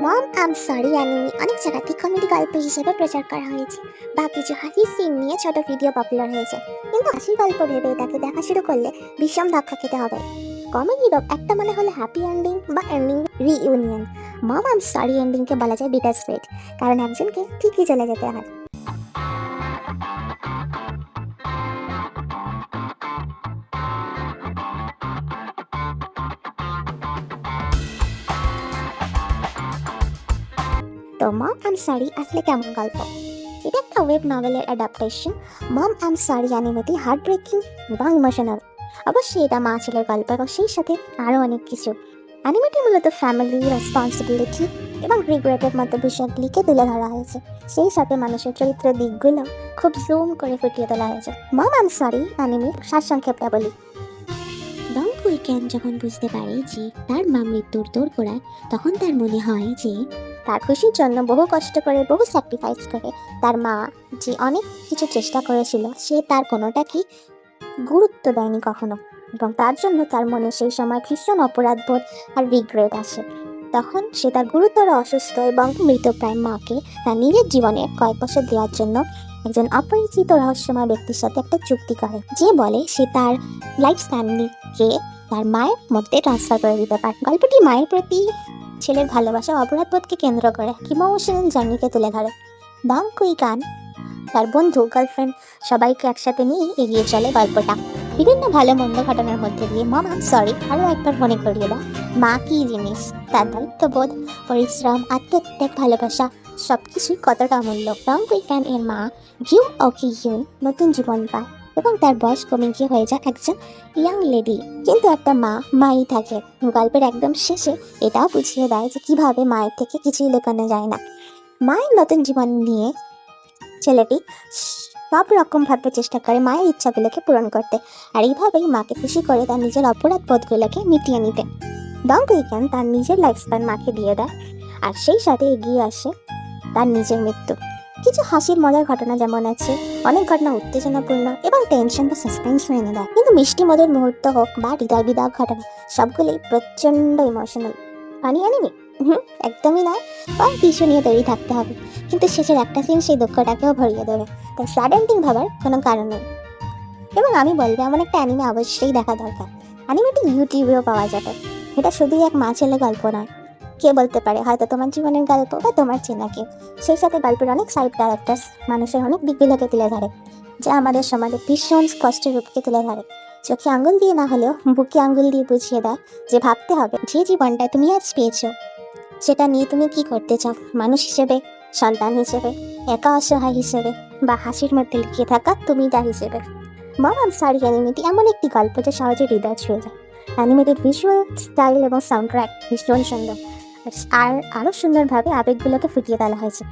মম আম sorry anime অনেক জায়গাতেই comedy গল্প হিসেবে প্রচার করা হয়েছে বা কিছু হাসির সিন নিয়ে ছোট ভিডিও পপুলার হয়েছে, কিন্তু হাসির গল্প ভেবে এটাকে দেখা শুরু করলে ভীষণ ধাক্কা খেতে হবে। কমেডির একটা মানে হলো হ্যাপি এন্ডিং বা এন্ডিং রিইউনিয়ন। মম আম সরি এন্ডিংকে বলা যায় বিটার স্ট্রেট, কারণ একজনকে ঠিকই চলে যেতে হয়। তো মম আম সরি আসলে কেমন গল্প? এটা একটা ওয়েব নভেলের অ্যাডাপ্টেশন। মম আম সরি অ্যানিমেটি হার্ট ব্রেকিং এবং ইমোশনাল। অবশ্যই এটা মা ছেলের গল্প এবং সেই সাথে আরও অনেক কিছু। অ্যানিমেটি মূলত ফ্যামিলি রেসপন্সিবিলিটি এবং রিগ্রেটের মতো বিষয়গুলিকে তুলে ধরা হয়েছে। সেই সাথে মানুষের চরিত্রের দিকগুলো খুব জুম করে ফুটিয়ে তোলা হয়েছে। মম আম সরি অ্যানিমের সারসংক্ষেপটা বলি। ডং কুইকেন যখন বুঝতে পারে যে তার মা মৃত্যুর দোরগোড়ায়, তখন তার মনে হয় যে তার খুশির জন্য বহু কষ্ট করে, বহু স্যাক্রিফাইস করে তার মা যে অনেক কিছু চেষ্টা করেছিল, সে তার কোনোটাকেই গুরুত্ব দেয়নি কখনো, এবং তার জন্য তার মনে সেই সময় ভীষণ অপরাধবোধ আর রিগ্রেট আসে। তখন সে তার গুরুতর অসুস্থ এবং মৃতপ্রায় মাকে তার নিজের জীবনে কয়েক বছর দেওয়ার জন্য একজন অপরিচিত রহস্যময় ব্যক্তির সাথে একটা চুক্তি করে, যে বলে সে তার লাইফ ফ্যামিলিকে তার মায়ের মধ্যে ট্রান্সফার করে দিতে পারে। গল্পটি মায়ের প্রতি ছেলের ভালোবাসা অপরাধবোধকে কেন্দ্র করে ইমোশনাল জার্নিকে তুলে ধরে। ডং কুইকান তার বন্ধু, গার্লফ্রেন্ড সবাইকে একসাথে নিয়ে এগিয়ে চলে গল্পটা। বিভিন্ন ভালো মন্দ ঘটনার মধ্যে দিয়ে মম আম সরি আরও একবার মনে করিয়ে দেয় মা কী জিনিস, তার দায়িত্ববোধ, পরিশ্রম, আত্মত্যাগ, ভালোবাসা সবকিছুই কতটা অমূল্য। ডং কুইকান এর মা গিউ ওকি ইউন নতুন জীবন পায় এবং তার বয়স কমে গিয়ে হয়ে যায় একজন ইয়াং লেডি। কিন্তু একটা মাই থাকে। গল্পের একদম শেষে এটাও বুঝিয়ে দেয় যে কিভাবে মায়ের থেকে কিছুই লুকানো যায় না। মায়ের নতুন জীবন নিয়ে ছেলেটি সব রকম ভাবে চেষ্টা করে মায়ের ইচ্ছাগুলোকে পূরণ করতে, আর এইভাবেই মাকে খুশি করে তার নিজের অপরাধ বোধগুলোকে মিটিয়ে নিতে। ডং কুইকেন তার নিজের লাইফস্প্যান মাকে দিয়ে দেয়, আর সেই সাথে এগিয়ে আসে তার নিজের মৃত্যু। কিছু হাসির মজার ঘটনা যেমন আছে, অনেক ঘটনা উত্তেজনাপূর্ণ এবং টেনশন বা সাসপেন্স এনে দেয়। কিন্তু মিষ্টি মজার মুহূর্ত হোক বা হৃদয় বিদারক ঘটনা, সবগুলোই প্রচণ্ড ইমোশনাল। Funny anime? একদমই নয়, কারণ কিছু নিয়ে তৈরি থাকতে হবে, কিন্তু শেষের একটা সিন সেই দুঃখটাকেও ভরিয়ে দেবে। তাই স্যাড এন্ডিং ভাবার কোনো কারণ নেই। এবং আমি বলবো এমন একটা অ্যানিমে অবশ্যই দেখা দরকার। অ্যানিমেটি ইউটিউবেও পাওয়া যাবে। এটা শুধুই এক মা ছেলে গল্প নয়, কে বলতে পারে হয়তো তোমার জীবনের গল্প বা তোমার চেনা কেউ। সেই সাথে গল্পের অনেক সাইড ক্যারেক্টার্স মানুষের অনেক দিকগুলোকে তুলে ধরে, যা আমাদের সমাজে ভীষণ স্পষ্ট রূপকে তুলে ধরে। চোখে আঙ্গুল দিয়ে না হলেও বুকে আঙ্গুল দিয়ে বুঝিয়ে দেয় যে ভাবতে হবে যে জীবনটা তুমি আজ পেয়েছো, সেটা নিয়ে তুমি কি করতে চাও, মানুষ হিসেবে, সন্তান হিসেবে, একা অসহায় হিসেবে, বা হাসির মধ্যে লুকিয়ে থাকা তুমি যা হিসেবে। মম আম সরি অ্যানিমেটি এমন একটি গল্প যা সহজে হৃদয় ছুঁয়ে যায়। অ্যানিমেটেড ভিজুয়াল স্টাইল এবং সাউন্ড ট্র্যাক ভীষণ সুন্দর, আর আরও সুন্দরভাবে আবেগগুলোকে ফুটিয়ে তোলা হয়েছে।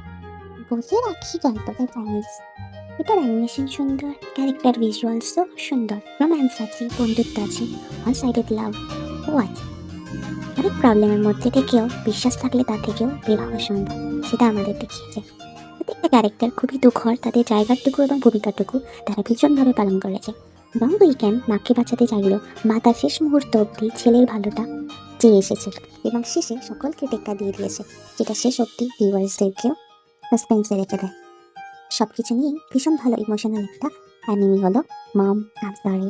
বলে রাখি গল্পটা গাইজ, এটার অ্যানিমেশন সুন্দর, ক্যারেক্টার ভিজুয়ালসও সুন্দর, রোম্যান্স আছে, বন্ধুত্ব আছে, ওয়ান সাইডেড লাভ ও আছে। অনেক প্রবলেমের মধ্যে থেকেও বিশ্বাস থাকলে তা থেকেও বের হওয়া সম্ভব, সেটা আমাদের দেখিয়েছে। প্রত্যেকটা ক্যারেক্টার খুবই দুঃখর, তাদের জায়গাটুকু এবং ভূমিকাটুকু তারা ভীষণভাবে পালন করেছে। ডং কুইকেন মাকে বাঁচাতে চাইলেও মা তার শেষ মুহূর্ত অবধি ছেলের ভালোটা চেয়ে এসেছে এবং শেষে সকলকে টেক্কা দিয়ে দিয়েছে, যেটা শেষ অবধি ভিউয়ার্সদেরকেও সাসপেন্সে রেখে দেয়। সব কিছু নিয়ে ভীষণ ভালো ইমোশনাল একটা অ্যানিমে হলো মম আম সরি।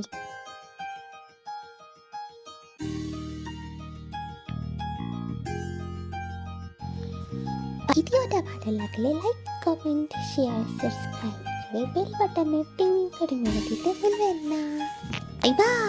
ভিডিওটা ভালো লাগলে লাইক, কমেন্ট, শেয়ার, সাবস্ক্রাইব করে বেল বাটনে টিং করে মেরে দিতে ভুলবেন না। Bye bye.